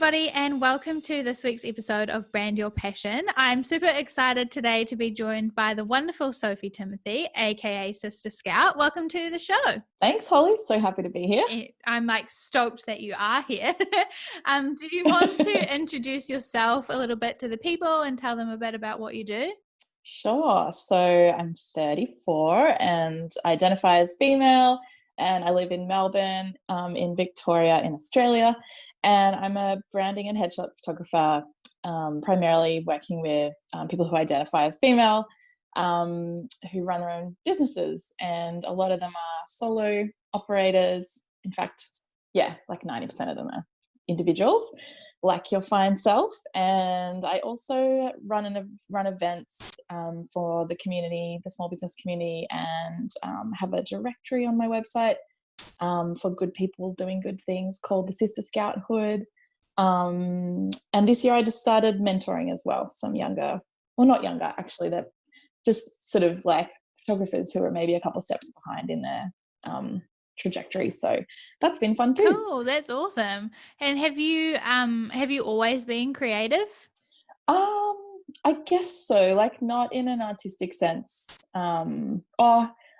everybody, and welcome to this week's episode of Brand Your Passion. I'm super excited today to be joined by the wonderful Sophie Timothy, aka Sister Scalp. Welcome to the show. Thanks, Hollie. So happy to be here. I'm stoked that you are here. Do you want to introduce yourself a little bit to the people and tell them a bit about what you do? Sure. So I'm 34 and I identify as female, and I live in Melbourne, in Victoria, in Australia. And I'm a branding and headshot photographer, primarily working with people who identify as female, who run their own businesses. And a lot of them are solo operators. In fact, like 90% of them are individuals, like your fine self. And I also run events for the community, the small business community, and have a directory on my website for good people doing good things called the Sister Scalp. And this year I just started mentoring as well, some younger, well, not younger actually, they're just sort of like photographers who are maybe a couple steps behind in their trajectory. So that's been fun too. Cool, that's awesome. And have you always been creative? I guess so, like not in an artistic sense.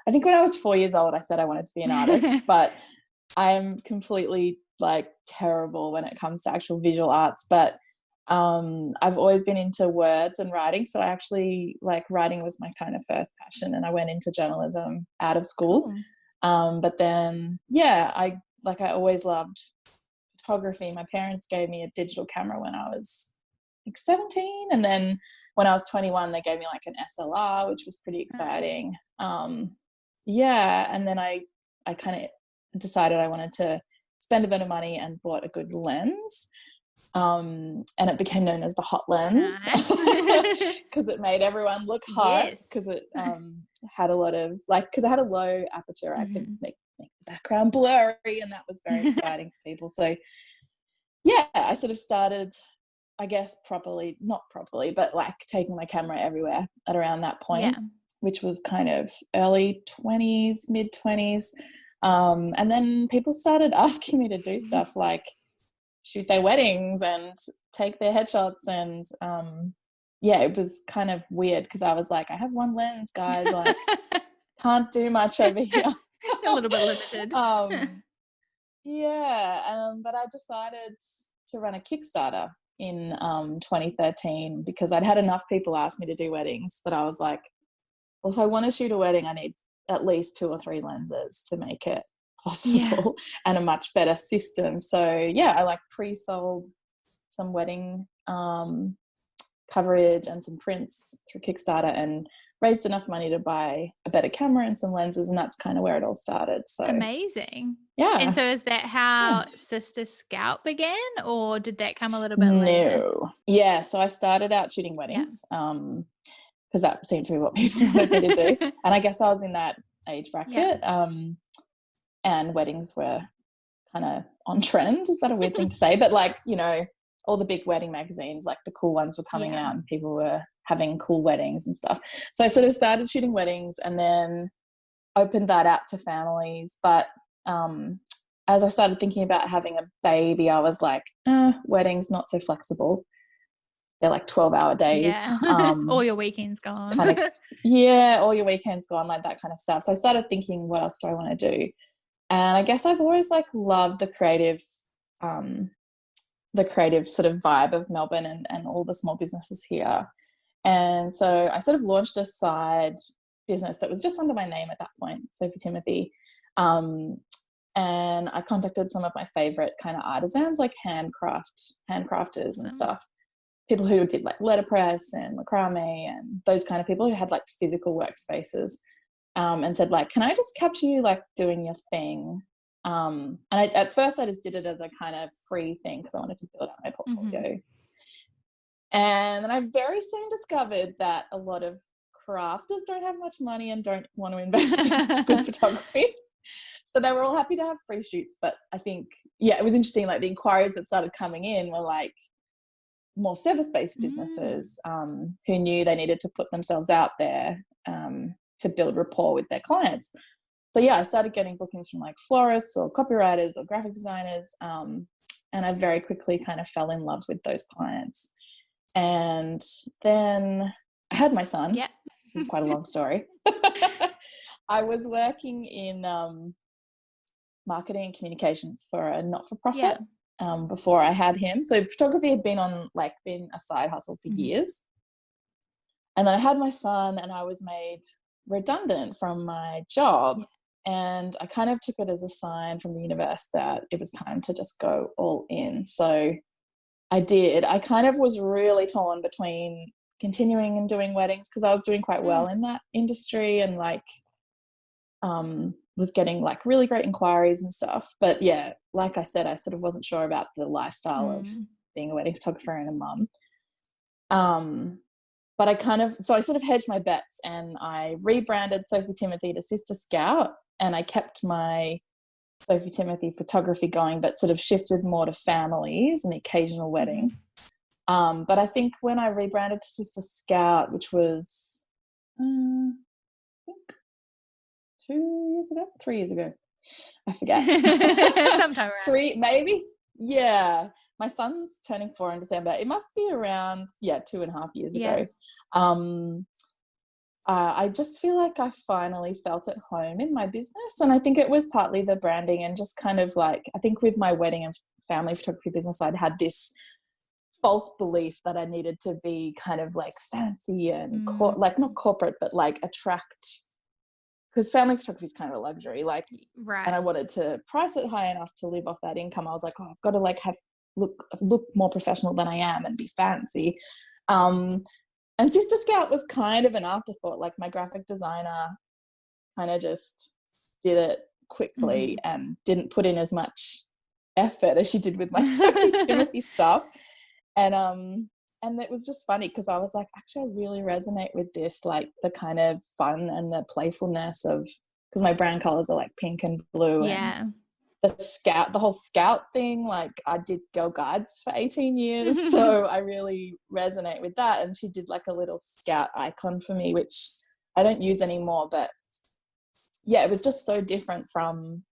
I think when I was 4 years old, I said I wanted to be an artist, but I'm completely like terrible when it comes to actual visual arts. But I've always been into words and writing. So I actually, like, writing was my kind of first passion, and I went into journalism out of school. But then, I always loved photography. My parents gave me a digital camera when I was like 17. And then when I was 21, they gave me like an SLR, which was pretty exciting. And then I kind of decided I wanted to spend a bit of money and bought a good lens. And it became known as the hot lens because it made everyone look hot, because it had a lot of, like, because I had a low aperture, I could make the background blurry, and that was very exciting for people. So I sort of started, I guess not properly, but like taking my camera everywhere at around that point, which was kind of early 20s, mid 20s. And then people started asking me to do stuff like shoot their weddings and take their headshots. And it was kind of weird because I was like, I have one lens, guys, like can't do much over here. A little bit limited. But I decided to run a Kickstarter in 2013 because I'd had enough people ask me to do weddings that I was like, well, if I want to shoot a wedding, I need at least 2 or 3 lenses to make it possible, and a much better system. So I like pre-sold some wedding coverage and some prints through Kickstarter and raised enough money to buy a better camera and some lenses, and that's kind of where it all started. So amazing. And so is that how Sister Scalp began, or did that come a little bit later? No. So I started out shooting weddings because that seemed to be what people wanted me to do. And I guess I was in that age bracket. And weddings were kind of on trend. Is that a weird thing to say? But like, all the big wedding magazines, like the cool ones were coming out and people were having cool weddings and stuff. So I sort of started shooting weddings and then opened that out to families. But as I started thinking about having a baby, I was like, weddings not so flexible. They're like 12-hour days. All your weekends gone. All your weekends gone, like that kind of stuff. So I started thinking, what else do I want to do? And I guess I've always like loved the creative sort of vibe of Melbourne and all the small businesses here. And so I sort of launched a side business that was just under my name at that point, Sophie Timothy. And I contacted some of my favorite kind of artisans, like handcrafters and stuff. People who did like letterpress and macrame and those kind of people who had like physical workspaces. And said, like, can I just capture you like doing your thing? And at first I just did it as a kind of free thing because I wanted to build out my portfolio. And then I very soon discovered that a lot of crafters don't have much money and don't want to invest in good photography. So they were all happy to have free shoots. But I think, it was interesting, like the inquiries that started coming in were like more service-based businesses who knew they needed to put themselves out there to build rapport with their clients. So I started getting bookings from like florists or copywriters or graphic designers, And I very quickly kind of fell in love with those clients. And then I had my son. Yeah. This is quite a long story. I was working in marketing and communications for a not-for-profit before I had him. So photography had been a side hustle for years. And then I had my son and I was made redundant from my job. And I kind of took it as a sign from the universe that it was time to just go all in. So I did. I kind of was really torn between continuing and doing weddings because I was doing quite well in that industry and was getting like really great inquiries and stuff. But yeah, like I said, I sort of wasn't sure about the lifestyle of being a wedding photographer and a mum. But I sort of hedged my bets and I rebranded Sophie Timothy to Sister Scalp, and I kept my Sophie Timothy photography going, but sort of shifted more to families and the occasional wedding. But I think when I rebranded to Sister Scalp, which was, I think 3 years ago, I forget. Sometime around 3, maybe. Yeah. My son's turning 4 in December. It must be around, 2.5 years ago. I just feel like I finally felt at home in my business. And I think it was partly the branding and just kind of like, I think with my wedding and family photography business, I'd had this false belief that I needed to be kind of like fancy and like not corporate, but like attract, because family photography is kind of a luxury, like, and I wanted to price it high enough to live off that income. I was like, oh, I've got to like look more professional than I am and be fancy. And Sister Scalp was kind of an afterthought. Like my graphic designer kind of just did it quickly and didn't put in as much effort as she did with my Sophie Timothy stuff. And it was just funny because I was like, actually, I really resonate with this, like the kind of fun and the playfulness of, because my brand colors are like pink and blue. And the whole scout thing, like I did Girl Guides for 18 years. So I really resonate with that. And she did like a little scout icon for me, which I don't use anymore. But yeah, it was just so different from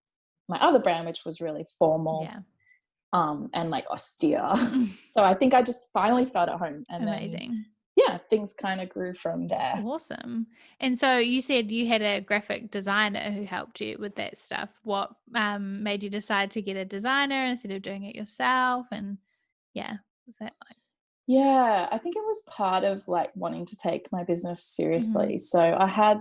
my other brand, which was really formal. And like austere. So I think I just finally felt at home. And amazing. Then, things kind of grew from there. Awesome. And so you said you had a graphic designer who helped you with that stuff. What made you decide to get a designer instead of doing it yourself? And what's that like? Yeah, I think it was part of like wanting to take my business seriously. So I had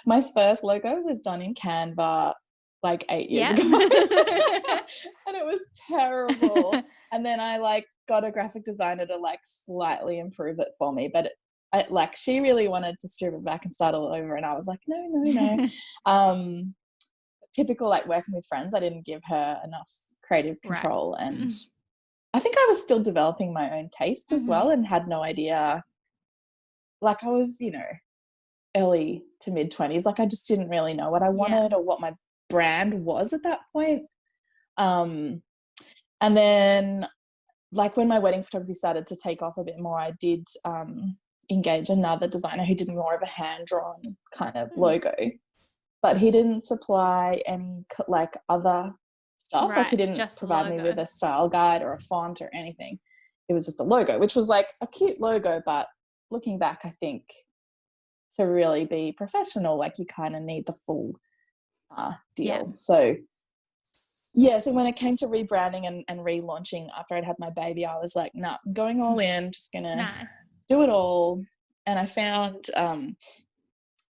my first logo was done in Canva like 8 years ago. And it was terrible. And then I like got a graphic designer to like slightly improve it for me, but she really wanted to strip it back and start all over, and I was like, no. Typical like working with friends, I didn't give her enough creative control. And I think I was still developing my own taste as well, and had no idea. Like I was, early to mid 20s, like I just didn't really know what I wanted or what my brand was at that point. And then like when my wedding photography started to take off a bit more, I did engage another designer who did more of a hand-drawn kind of logo, but he didn't supply any like other stuff. Like he didn't provide me with a style guide or a font or anything. It was just a logo, which was like a cute logo, but looking back, I think to really be professional, like you kind of need the full deal. So when it came to rebranding and relaunching after I'd had my baby, I was like, nah, I'm going all in, just gonna do it all. And I found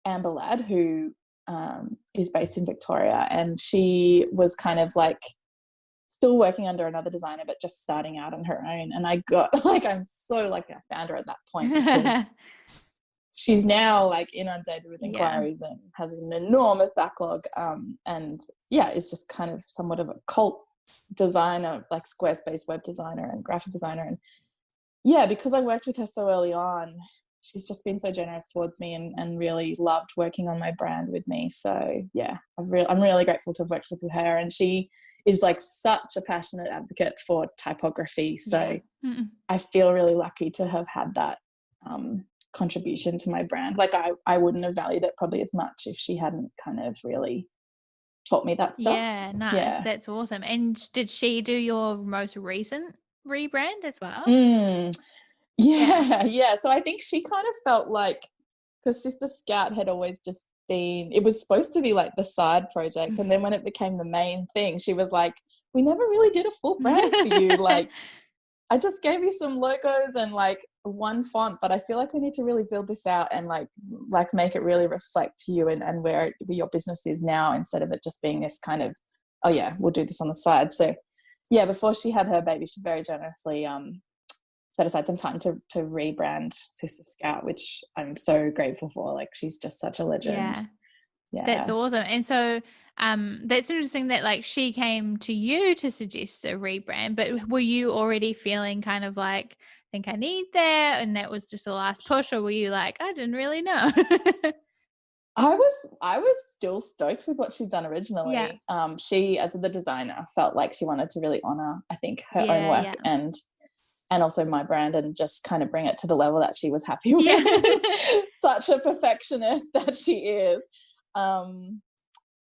Amber Ladd, who is based in Victoria, and she was kind of like still working under another designer but just starting out on her own. And I got like, I'm so lucky I found her at that point, because she's now like inundated with inquiries and has an enormous backlog. And it's just kind of somewhat of a cult designer, like Squarespace web designer and graphic designer. And because I worked with her so early on, she's just been so generous towards me and really loved working on my brand with me. So I'm really grateful to have worked with her. And she is like such a passionate advocate for typography. So I feel really lucky to have had that contribution to my brand. Like I wouldn't have valued it probably as much if she hadn't kind of really taught me that stuff. Yeah, nice. Yeah. That's awesome. And did she do your most recent rebrand as well? Mm, Yeah. yeah, yeah. So I think she kind of felt like, because Sister Scout had always just been, it was supposed to be like the side project. And then when it became the main thing, she was like, we never really did a full brand for you. Like, I just gave you some logos and like one font, but I feel like we need to really build this out and like make it really reflect you and where your business is now, instead of it just being this kind of, oh yeah, we'll do this on the side. So yeah, before she had her baby, she very generously set aside some time to rebrand Sister Scout, which I'm so grateful for. Like, she's just such a legend. Yeah. That's Yeah. awesome. And so that's interesting that like she came to you to suggest a rebrand, but were you already feeling kind of like, I think I need that, and that was just the last push, or were you like, I didn't really know? I was still stoked with what she'd done Yeah. originally. She, as the designer, felt like she wanted to really honor, I think, her own Yeah, work yeah. and also my brand, and just kind of bring it to the level that she was happy Yeah. with. Such a perfectionist that she is.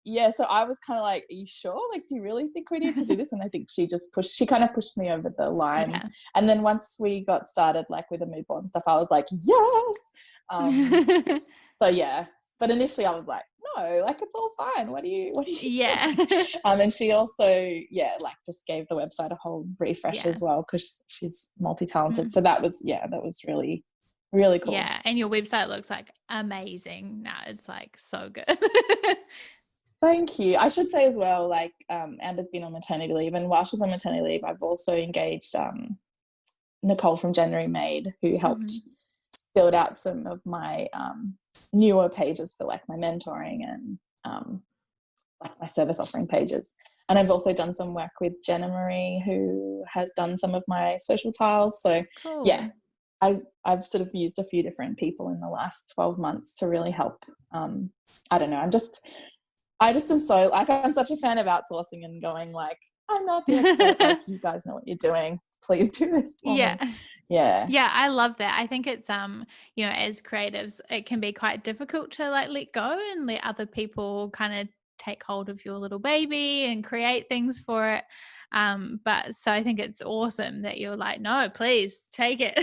Yeah, so I was kind of like, are you sure? Like, do you really think we need to do this? And I think she kind of pushed me over the line. Yeah. And then once we got started, like with the mood board and stuff, I was like, yes. Um, so yeah, but initially I was like, no, like it's all fine. What are you Yeah. doing? And she also, yeah, like just gave the website a whole refresh Yeah. as well, because she's multi-talented. Mm. So that was really, really cool. Yeah. And your website looks like amazing. No, it's like so good. Thank you. I should say as well, like Amber's been on maternity leave, and while she's on maternity leave, I've also engaged Nicole from January Made, who helped Mhm. build out some of my newer pages for like my mentoring and like my service offering pages. And I've also done some work with Jenna Marie, who has done some of my social tiles. So yeah, Cool. I've sort of used a few different people in the last 12 months to really help. I don't know. I just am so, like, I'm such a fan of outsourcing and going like, I'm not the expert. Like, you guys know what you're doing. Please do this for Yeah. me. Yeah. Yeah, I love that. I think it's as creatives, it can be quite difficult to like let go and let other people kind of take hold of your little baby and create things for it. But so I think it's awesome that you're like, no, please take it.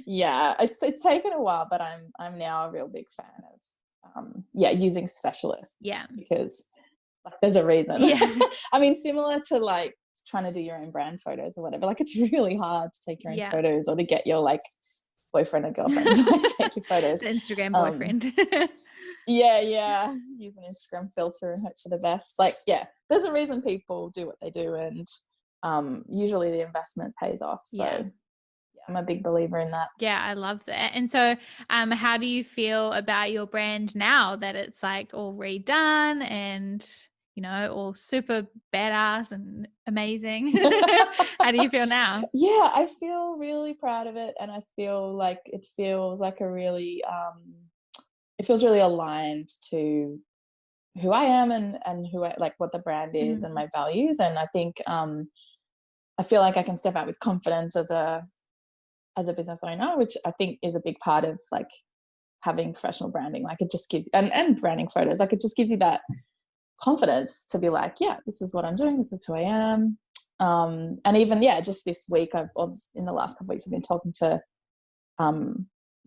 Yeah, it's taken a while, but I'm now a real big fan of using specialists, Yeah. because like there's a reason. Yeah. I mean, similar to like trying to do your own brand photos or whatever, like it's really hard to take your own Yeah. photos, or to get your like boyfriend or girlfriend to like take your photos. The Instagram um boyfriend. yeah, use an Instagram filter and hope for the best. Like, yeah, there's a reason people do what they do, and usually the investment pays off. So Yeah. yeah, I'm a big believer in that. Yeah, I love that. And so, how do you feel about your brand now that it's like all redone and, all super badass and amazing? How do you feel now? Yeah, I feel really proud of it, and I feel like it feels like a really it feels really aligned to who I am, and who I like, what the brand is and Mhm. my values. And I think I feel like I can step out with confidence as a business owner, which I think is a big part of like having professional branding. Like, it just gives, and branding photos, like it just gives you that confidence to be like, yeah, this is what I'm doing, this is who I am. And even, yeah, just this week, in the last couple of weeks, I've been talking to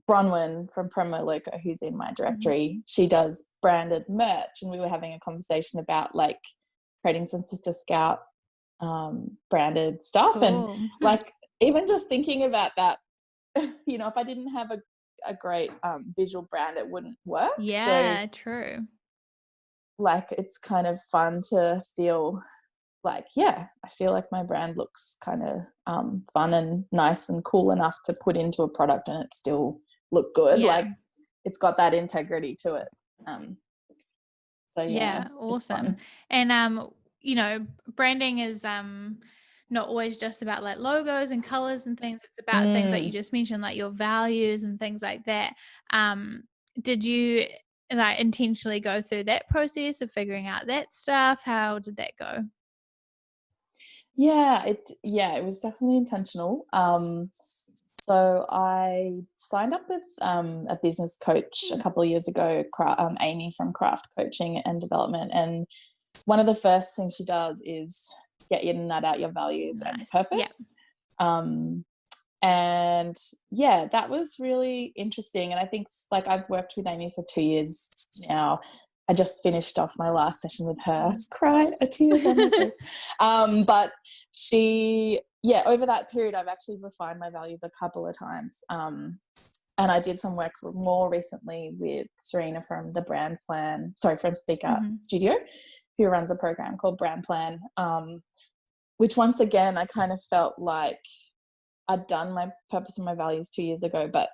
Bronwyn from Promo Loco, who's in my Mhm. directory. She does branded merch, and we were having a conversation about like creating some Sister Scout branded stuff. And Cool. like, even just thinking about that, if I didn't have a great visual brand, it wouldn't work. So Yeah, true. like, it's kind of fun to feel like, yeah, I feel like my brand looks kind of fun and nice and cool enough to put into a product and it still look good. Yeah. Like, it's got that integrity to it. Um, so yeah, Yeah, it's awesome. fun. And branding is not always just about like logos and colors and things. It's about things that you Mm. just mentioned, like your values and things like that. Um did you like intentionally go through that process of figuring out that stuff? How did that go? Yeah, it was definitely intentional. So I signed up with a business coach a Mm, couple of years ago, Amy from Craft Coaching and Development. And one of the first things she does is get you to nut out your values and your nice. Yep. purpose. Um, and yeah, that was really interesting. And I think like I've worked with Amy for 2 years now. I just finished off my last session with her. Cry a tear down my face. But yeah, over that period, I've actually refined my values a couple of times. And I did some work more recently with Serena from from Speaker Mhm. Studio, who runs a program called Brand Plan, which once again, I kind of felt like I'd done my purpose and my values 2 years ago, but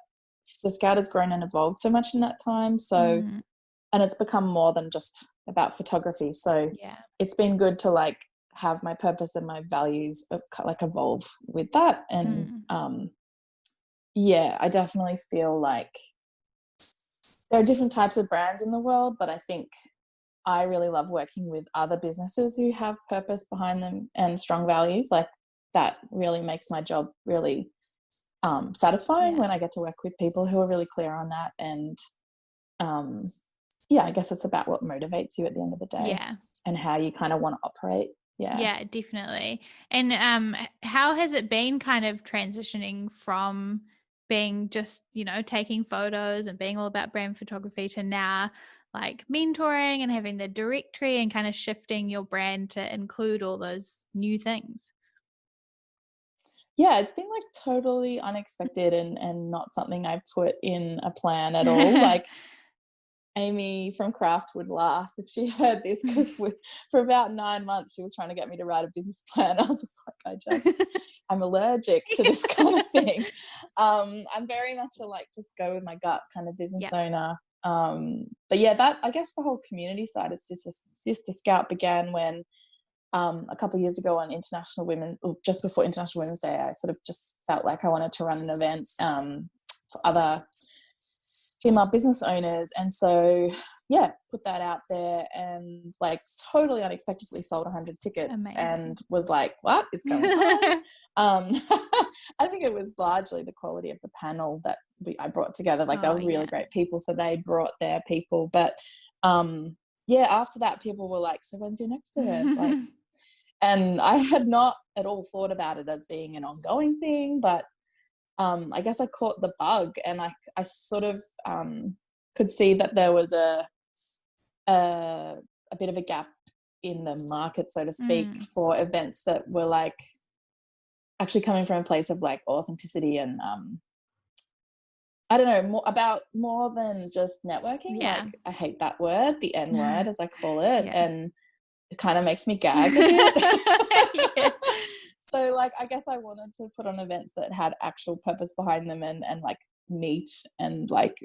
the Scout has grown and evolved so much in that time. So, Mm, and it's become more than just about photography. So yeah. it's been good to like have my purpose and my values like evolve with that. And Mm, yeah, I definitely feel like there are different types of brands in the world, but I think I really love working with other businesses who have purpose behind them and strong values. Like that really makes my job really satisfying yeah. when I get to work with people who are really clear on that. And um, yeah, I guess it's about what motivates you at the end of the day Yeah. and how you kind of want to operate. Yeah. Yeah, definitely. And how has it been kind of transitioning from being just, taking photos and being all about brand photography to now like mentoring and having the directory and kind of shifting your brand to include all those new things? Yeah, it's been like totally unexpected and not something I put in a plan at all. Like Amy from Craft would laugh if she heard this because for about 9 months she was trying to get me to write a business plan. I was just like, I'm allergic to this kind of thing. I'm very much a like just go with my gut kind of business Yeah. owner. But yeah, that I guess the whole community side of Sister Scalp began when a couple of years ago on just before International Women's Day, I sort of just felt like I wanted to run an event for other female business owners. And so, yeah, put that out there and like totally unexpectedly sold 100 tickets Amazing. and was like, what is going on? Um, I think it was largely the quality of the panel that I brought together. Like they Oh, were really yeah. great people. So they brought their people. But yeah, after that, people were like, so when's your next event? Like, and I had not at all thought about it as being an ongoing thing, but I guess I caught the bug and I sort of could see that there was a, a bit of a gap in the market, so to speak, Mm, for events that were like actually coming from a place of like authenticity and I don't know, more than just networking. Like yeah. I hate that word, the N word as I call it, Yeah. and it kind of makes me gag a bit. Yeah. So like I guess I wanted to put on events that had actual purpose behind them and like meat and like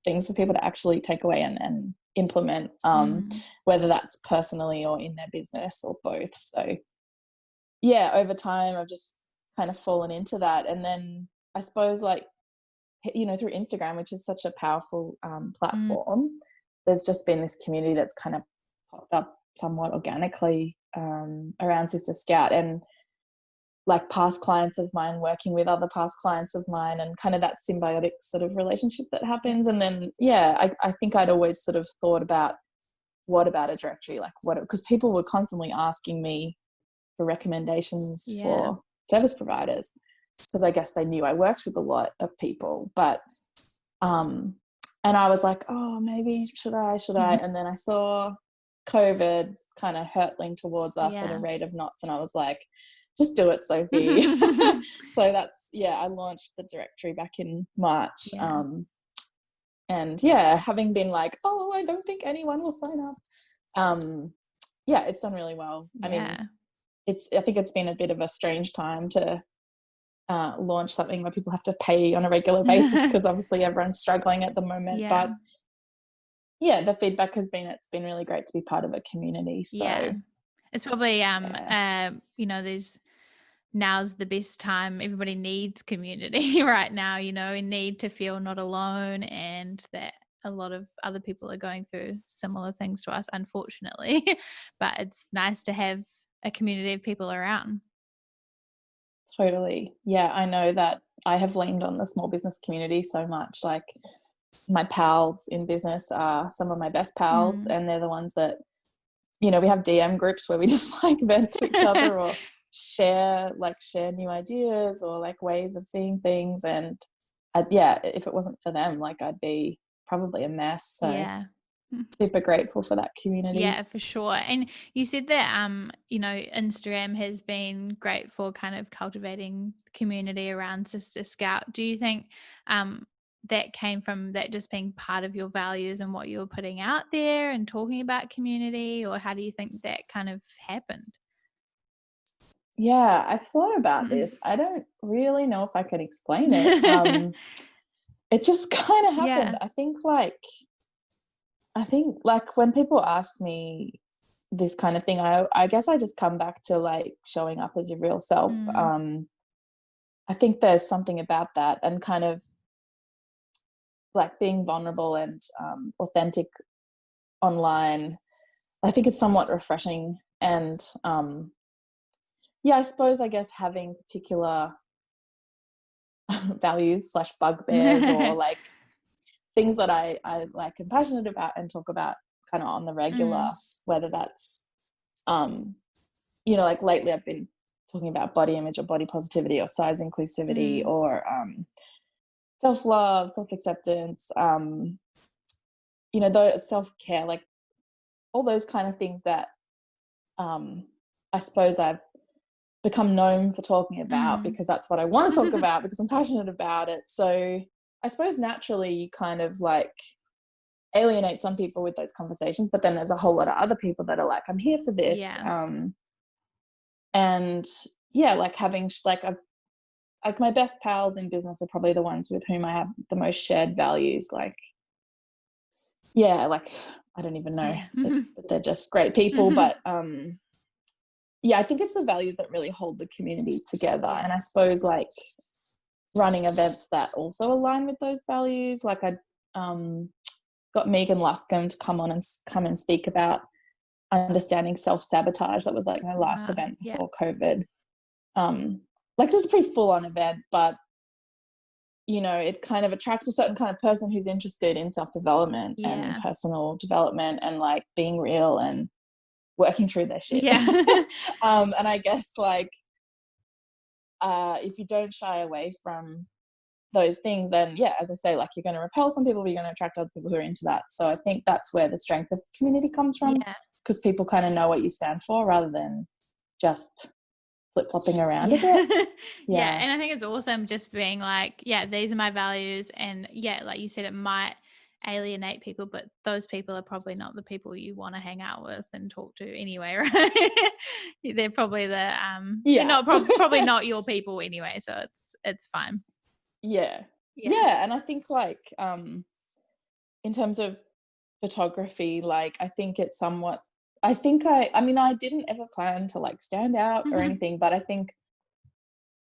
things for people to actually take away and implement, Mm, whether that's personally or in their business or both. So yeah, over time I've just kind of fallen into that. And then I suppose like, through Instagram, which is such a powerful mm, platform, there's just been this community that's kind of popped up somewhat organically around Sister Scout and like past clients of mine working with other past clients of mine and kind of that symbiotic sort of relationship that yeah. happens. And then, yeah, I think I'd always sort of thought about what about a directory? Like what, because people were constantly asking me for recommendations Yeah. for service providers because I guess they knew I worked with a lot of people, but um, and I was like, oh, maybe should I? And then I saw COVID kind of hurtling towards us at a Yeah. rate of knots, and I was like, just do it, Sophie. So I launched the directory back in March. Yeah. And yeah, having been like, oh, I don't think anyone will sign up. Yeah, it's done really well. I mean, Yeah. I think it's been a bit of a strange time to launch something where people have to pay on a regular basis because obviously everyone's struggling at the moment. Yeah. But yeah, the feedback has been it's been really great to be part of a community. Yeah. So It's probably yeah, there's now's the best time. Everybody needs community right now, and need to feel not alone and that a lot of other people are going through similar things to us, unfortunately. But it's nice to have a community of people around. totally. Yeah, I know that I have leaned on the small business community so much. Like, my pals in business are some of my best pals, Mm. and they're the ones that, we have DM groups where we just like vent to each other, or share new ideas, or like ways of seeing things. And yeah, if it wasn't for them, like, I'd be probably a mess. So Yeah. super grateful for that community. Yeah, for sure. And you said that Instagram has been great for kind of cultivating community around Sister Scout. Do you think that came from that just being part of your values and what you were putting out there and talking about community, or how do you think that kind of happened? Yeah, I've thought about this. I don't really know if I can explain it. It just kind of happened. Yeah. I think like when people ask me this kind of thing, I guess I just come back to like showing up as your real self. Mm. I think there's something about that, and kind of like being vulnerable and authentic online. I think it's somewhat refreshing. And yeah, I guess having particular values slash bugbears, or like things that I like am passionate about and talk about kind of on the regular, Mm. whether that's um like lately I've been talking about body image or body positivity or size inclusivity, Mm. or self-love, self-acceptance, the self-care, like all those kind of things that um I suppose I've become known for talking about, Mm. because that's what I want to talk about, because I'm passionate about it. So I suppose naturally you kind of like alienate some people with those conversations, but then there's a whole lot of other people that are like, I'm here for this. Yeah. And yeah, like having like my best pals in business are probably the ones with whom I have the most shared values. Like, yeah, like I don't even know Yeah. that they're just great people, but yeah, I think it's the values that really hold the community together. Yeah. And I suppose like running events that also align with those values. Like I got Megan Luscombe to come and speak about understanding self-sabotage. That was like my last Wow. event Yeah. before COVID. Like, it was a pretty full-on event, but it kind of attracts a certain kind of person who's interested in self-development and Yeah. personal development, and like being real and working through their shit. Yeah. And I guess like if you don't shy away from those things, then yeah, as I say, like, you're going to repel some people, but you're going to attract other people who are into that. So I think that's where the strength of community comes from, Yeah. because people kind of know what you stand for rather than just flip-flopping around a bit. Yeah. Yeah, Yeah. and I think it's awesome just being like, yeah, these are my values, and yeah, like you said, it might alienate people, but those people are probably not the people you want to hang out with and talk to anyway, right? They're probably they're Yeah. not probably not your people anyway, so it's fine. Yeah. Yeah. Yeah, and I think like in terms of photography, like I think it's somewhat I mean, I didn't ever plan to like stand out or Mhm. anything, but I think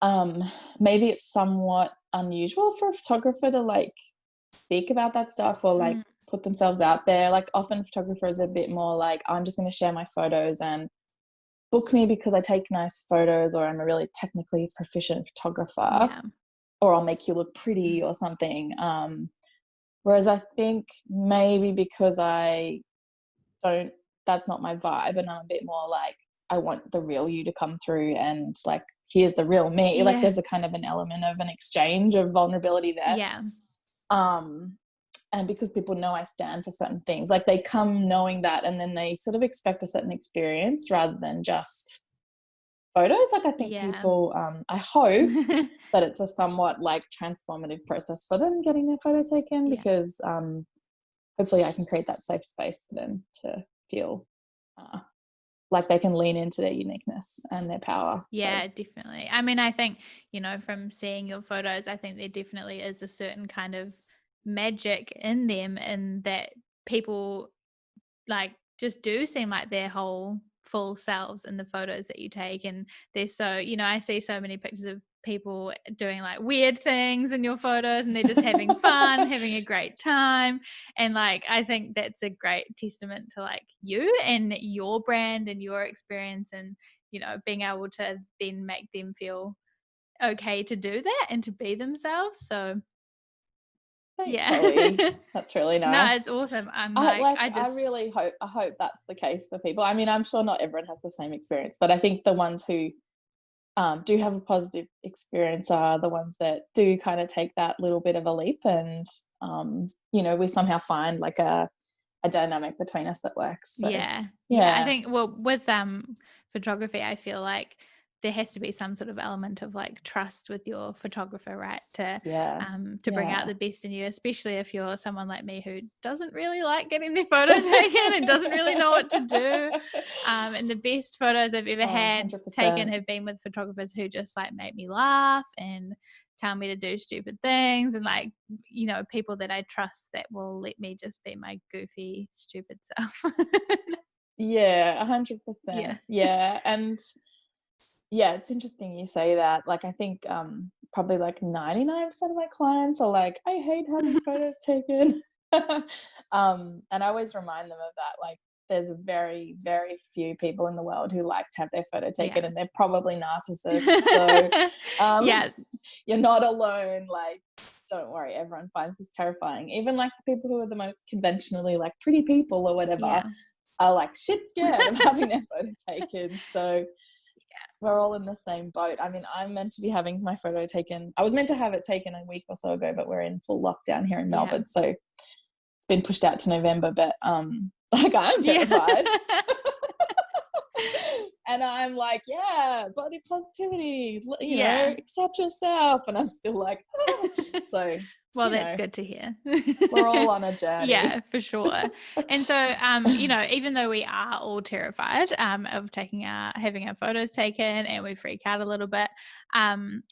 um maybe it's somewhat unusual for a photographer to like speak about that stuff, or like Mm. put themselves out there. Like, often photographers are a bit more like, I'm just going to share my photos and book me because I take nice photos, or I'm a really technically proficient photographer, Yeah. or I'll make you look pretty or something. Whereas I think maybe because I don't that's not my vibe, and I'm a bit more like, I want the real you to come through, and like, here's the real me. Like, Yeah. there's a kind of an element of an exchange of vulnerability there. Yeah. Um and because people know I stand for certain things, like, they come knowing that, and then they sort of expect a certain experience rather than just photos. Like, I think Yeah. people I hope that it's a somewhat like transformative process for them getting their photo taken, Yeah. because hopefully I can create that safe space for them to feel uh, like they can lean into their uniqueness and their power. So Yeah, definitely. I mean, I think, from seeing your photos, I think there definitely is a certain kind of magic in them, and that people like just do seem like their whole full selves in the photos that you take. And they're so, I see so many pictures of people doing like weird things in your photos, and they're just having fun, having a great time. And like, I think that's a great testament to like you and your brand and your experience, and being able to then make them feel okay to do that and to be themselves. So Thanks, yeah. Hollie. That's really No, it's nice. awesome. I'm I like, like I really hope that's the case for people. I mean, I'm sure not everyone has the same experience, but I think the ones who do have a positive experience are the ones that do kind of take that little bit of a leap, and we somehow find like a dynamic between us that works. So yeah. Yeah. I yeah, think, well, with photography, I feel like there has to be some sort of element of like trust with your photographer, right? yes, To bring out yeah. the best in you, especially if you're someone like me who doesn't really like getting their photo taken and doesn't really know what to do. And the best photos I've ever Oh, had taken 100%. have been with photographers who just like make me laugh and tell me to do stupid things, and like, people that I trust that will let me just be my goofy, stupid self. Yeah, Yeah. 100%. Yeah, and yeah, it's interesting you say that. Like, I think probably like 99% of my clients are like, I hate having photos taken. And I always remind them of that. Like, there's very, very few people in the world who like to have their photo Yeah. taken, and they're probably narcissists. So um, Yeah. you're not alone. Like, don't worry, everyone finds this terrifying. Even like the people who are the most conventionally like pretty people or whatever Yeah. are like shit scared of having their photo taken. So we're all in the same boat. I mean, I'm meant to be having my photo taken. I was meant to have it taken a week or so ago, but we're in full lockdown here in Yeah. Melbourne, so it's been pushed out to November. But like, I'm Yeah. terrified, and I'm like, yeah, body positivity, Yeah. accept yourself, and I'm still like, oh. So Well, you that's know, good to hear. we're all on a journey. Yeah, for sure. And so, even though we are all terrified of having our photos taken, and we freak out a little bit,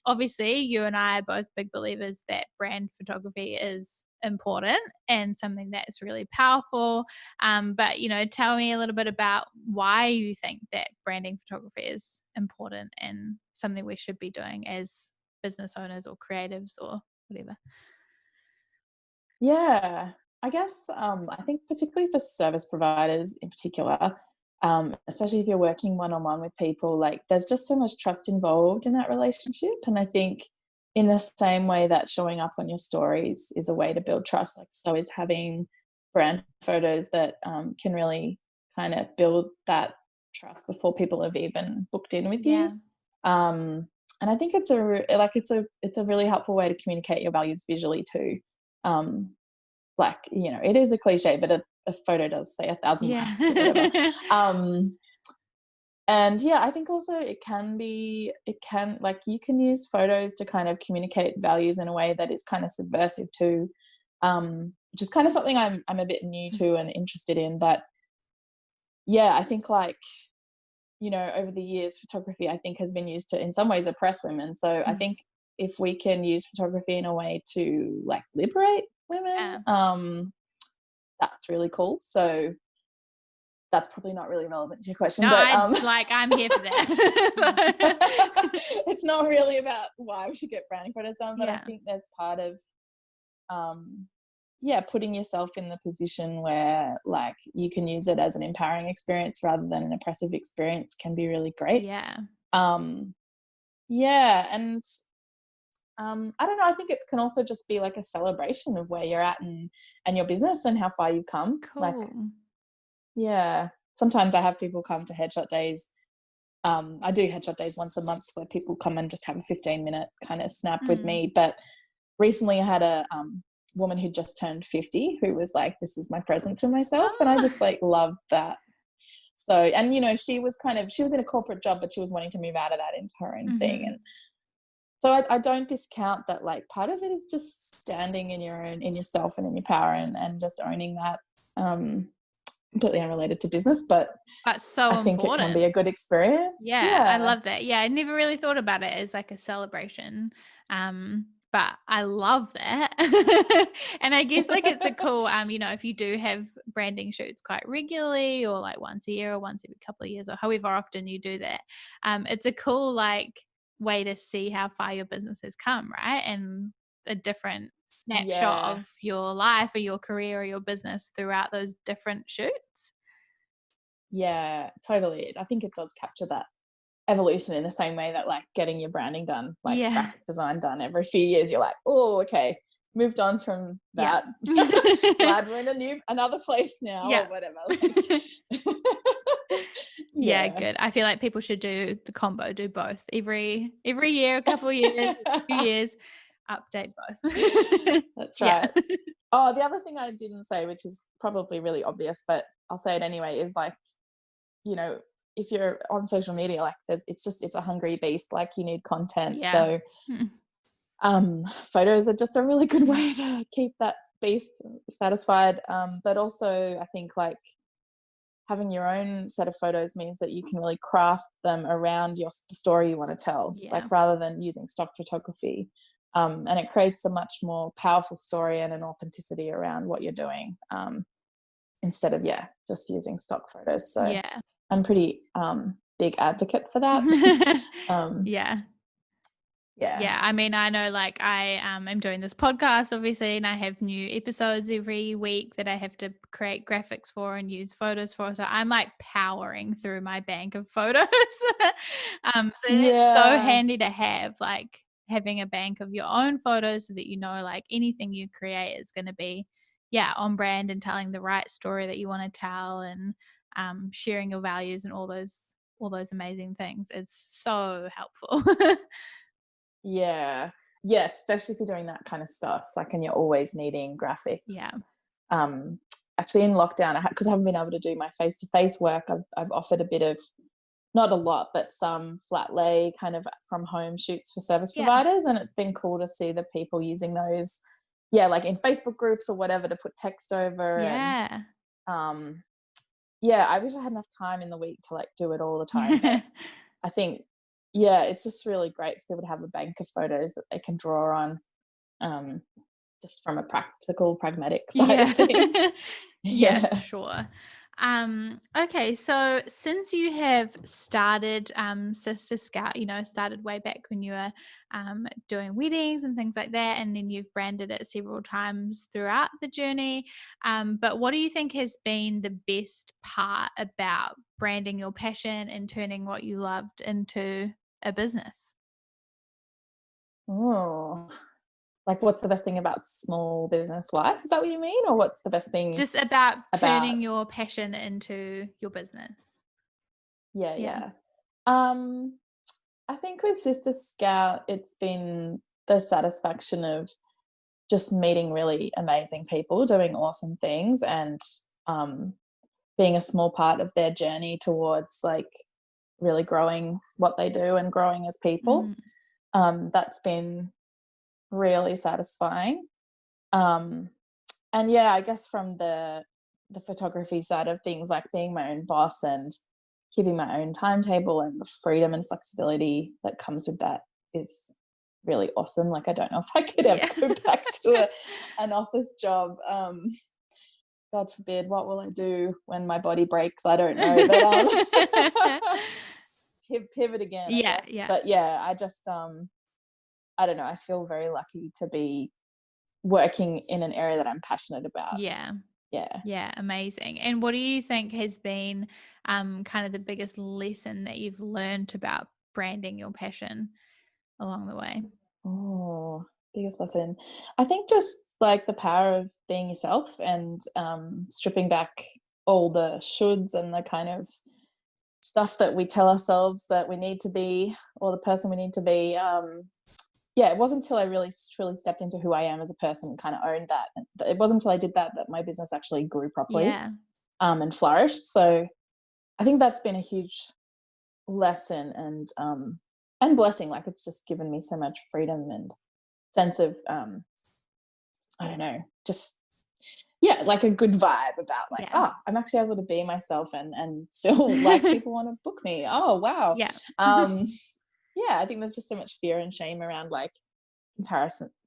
obviously, you and I are both big believers that brand photography is important and something that's really powerful. But tell me a little bit about why you think that branding photography is important and something we should be doing as business owners or creatives or whatever. Yeah, I guess I think particularly for service providers in particular, especially if you're working one on one with people, like there's just so much trust involved in that relationship. And I think in the same way that showing up on your stories is a way to build trust, like so is having brand photos that can really kind of build that trust before people have even booked in with you. Yeah. And I think it's a really helpful way to communicate your values visually too. um, like, it is a cliche, but a photo does say 1,000 words Yeah. or whatever. Um, and yeah, I think also like you can use photos to kind of communicate values in a way that is kind of subversive too, which is kind of something I'm a bit new to and interested in. But yeah, I think like, over the years, photography I think has been used to in some ways oppress women. So I think if we can use photography in a way to like liberate women, Yeah. that's really cool. So that's probably not really relevant to your question, No, but I'm here for that. it's not really about why we should get branding photos done, but I Yeah. think there's part of um yeah, putting yourself in the position where like you can use it as an empowering experience rather than an oppressive experience can be really great. Yeah. Um yeah, and I don't know, I think it can also just be like a celebration of where you're at and your business and how far you've come. Like, Cool. yeah. Sometimes I have people come to headshot days. I do headshot days once a month where people come and just have a 15-minute kind of snap with Mm. me. But recently I had a woman who just turned 50 who was like, this is my present to myself. And I Ah, just like loved that. So, and she was in a corporate job, but she was wanting to move out of that into her own thing. And mhm. so I don't discount that, like, part of it is just standing in yourself and in your power and just owning that. Completely unrelated to business, but That's so I think it can be a important. good experience. Yeah, I Yeah. love that. Yeah, I never really thought about it as like a celebration. But I love that. And I guess like it's a cool, if you do have branding shoots quite regularly or like once a year or once every couple of years or however often you do that, it's a cool like way to see how far your business has come, right? And a different snapshot Yeah. of your life or your career or your business throughout those different shoots. Yeah, totally. I think it does capture that evolution in the same way that like getting your branding done, like Yeah. graphic design done every few years, you're like, oh, okay, moved on from Yeah. that. Glad we're in another place now, Yeah. or whatever. Like, Yeah, yeah. good. I feel like people should do the combo, do both. Every year, a couple of years, every few years, update both. That's Yeah. right. Oh, the other thing I didn't say, which is probably really obvious, but I'll say it anyway, is like, you know, if you're on social media, like it's a hungry beast, like you need content. Yeah. So photos are just a really good way to keep that beast satisfied. But also I think like having your own set of photos means that you can really craft them around the story you want to tell, Yeah. like rather than using stock photography. And it creates a much more powerful story and an authenticity around what you're doing, instead of just using stock photos. So Yeah. I'm pretty big advocate for that. um, Yeah. yeah, Yeah, I mean, I know like I am doing this podcast obviously, and I have new episodes every week that I have to create graphics for and use photos for. So I'm like powering through my bank of photos. So it's so yeah, handy to have, like having a bank of your own photos so that you know like anything you create is going to be on brand and telling the right story that you want to tell, and sharing your values and all those amazing things. It's so helpful. yeah, yeah. Especially if you're doing that kind of stuff, like, and you're always needing graphics. Yeah. Um, Actually, in lockdown, because I haven't been able to do my face-to-face work, I've offered a bit of, not a lot, but some flat lay kind of from home shoots for service Yeah. providers, and it's been cool to see the people using those, like in Facebook groups or whatever, to put text over. And Yeah. um, I wish I had enough time in the week to like do it all the time, but I think it's just really great for people to have a bank of photos that they can draw on, um, just from a pragmatic side of Yeah. things. Yeah, for Yeah. sure. Okay, so since you have started Sister Scout, started way back when you were doing weddings and things like that, and then you've branded it several times throughout the journey. But what do you think has been the best part about branding your passion and turning what you loved into a business? Oh, like, what's the best thing about small business life? Is that what you mean? Or what's the best thing Just about about? turning your passion into your business. Yeah, Yeah. yeah. Um, I think with Sister Scout, it's been the satisfaction of just meeting really amazing people doing awesome things, and um, being a small part of their journey towards like really growing what they do and growing as people. Mm. That's been really satisfying. Um, and I guess from the photography side of things, like being my own boss and keeping my own timetable, and the freedom and flexibility that comes with that is really awesome. Like, I don't know if I could ever Yeah. go back to an office job. God forbid, what will I do when my body breaks? I don't know, but pivot again, I Yeah, guess. yeah. But I just I don't know. I feel very lucky to be working in an area that I'm passionate about. Yeah. Yeah. Yeah, amazing. And what do you think has been kind of the biggest lesson that you've learned about branding your passion along the way? Oh, biggest lesson. I think just like the power of being yourself, and stripping back all the shoulds and the kind of stuff that we tell ourselves that we need to be, or the person we need to be. It wasn't until I really truly stepped into who I am as a person and kind of owned that. It wasn't until I did that that my business actually grew properly, Yeah. and flourished. So I think that's been a huge lesson, and blessing. Like, it's just given me so much freedom and sense of I don't know, just like a good vibe about like, Yeah. I'm actually able to be myself, and still like people want to book me. Oh wow. Yeah. um I think there's just so much fear and shame around like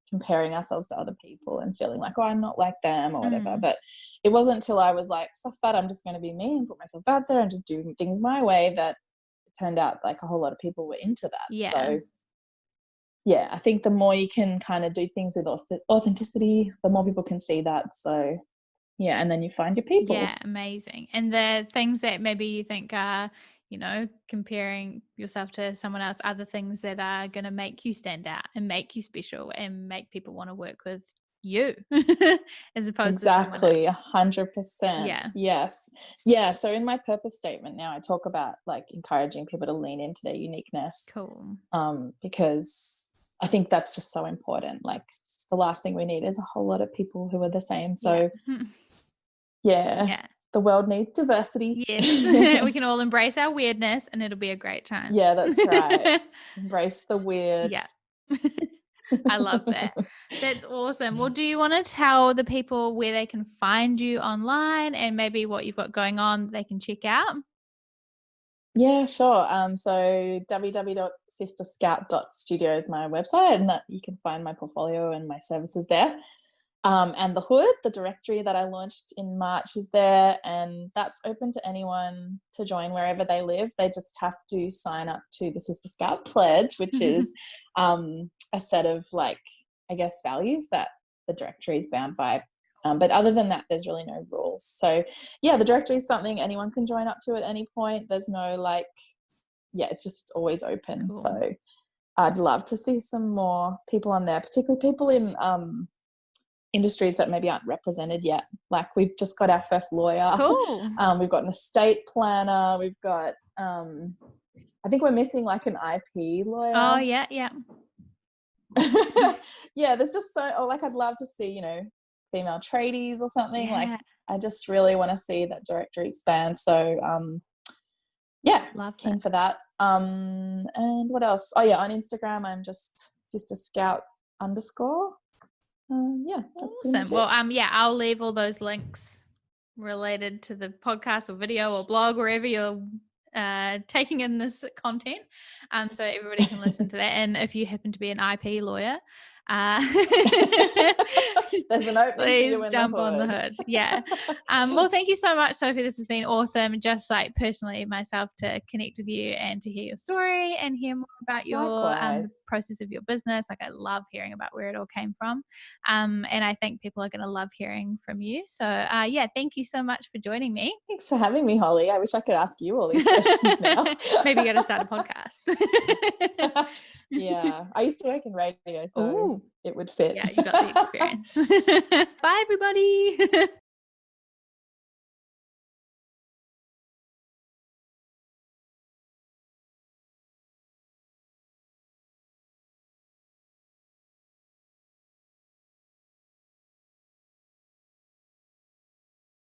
comparing ourselves to other people and feeling like, oh, I'm not like them or whatever. Mm. But it wasn't until I was like, stuff that, I'm just going to be me and put myself out there and just do things my way, that it turned out like a whole lot of people were into that. Yeah. So I think the more you can kind of do things with authenticity, the more people can see that. So and then you find your Yeah, people. amazing. And the things that maybe you think are, comparing yourself to someone else, other things that are going to make you stand out and make you special and make people want to work with you as opposed to someone Exactly, else. 100%. Yeah, Yes. Yeah, so in my purpose statement now, I talk about, like, encouraging people to lean into their uniqueness, cool. because I think that's just so important. Like, the last thing we need is a whole lot of people who are the same. Yeah. So, yeah, Yeah. the world needs diversity. Yes. We can all embrace our weirdness and it'll be a great time. Yeah, that's right. Embrace the weird. Yeah. I love that. That's awesome. Well, do you want to tell the people where they can find you online and maybe what you've got going on they can check out? Yeah, sure. So www.sisterscalp.studio is my website, and that you can find my portfolio and my services there. And the hood, the directory that I launched in March, is there, and that's open to anyone to join wherever they live. They just have to sign up to the Sister Scalp pledge, which is a set of, like, I guess, values that the directory is bound by. But other than that, there's really no rules. So yeah, the directory is something anyone can join up to at any point. There's no, like, yeah, it's always open. Cool. So I'd love to see some more people on there, particularly people in industries that maybe aren't represented yet. Like, we've just got our first lawyer. Cool. We've got an estate planner. We've got, I think we're missing, like, an IP lawyer. Oh, yeah, yeah. Yeah, there's just like, I'd love to see, female tradies or something. Yeah. Like, I just really want to see that directory expand. So, yeah, Love keen that. for that. And what else? Oh yeah, on Instagram, I'm just Sister Scout _. Yeah, that's pretty Awesome. much Well, it. yeah, I'll leave all those links related to the podcast or video or blog, wherever you're taking in this content, so everybody can listen to that. And if you happen to be an IP lawyer, There's an opening for please you in jump the on the hood. hood. Yeah. Well, thank you so much, Sophie. This has been awesome. Just like personally myself to connect with you and to hear your story and hear more about your Likewise. the process of your business. Like, I love hearing about where it all came from. And I think people are going to love hearing from you. So yeah, thank you so much for joining me. Thanks for having me, Holly. I wish I could ask you all these questions now. Maybe you got to start a podcast. Yeah, I used to work in radio, so Ooh. it would fit. Yeah, you got the experience. Bye, everybody.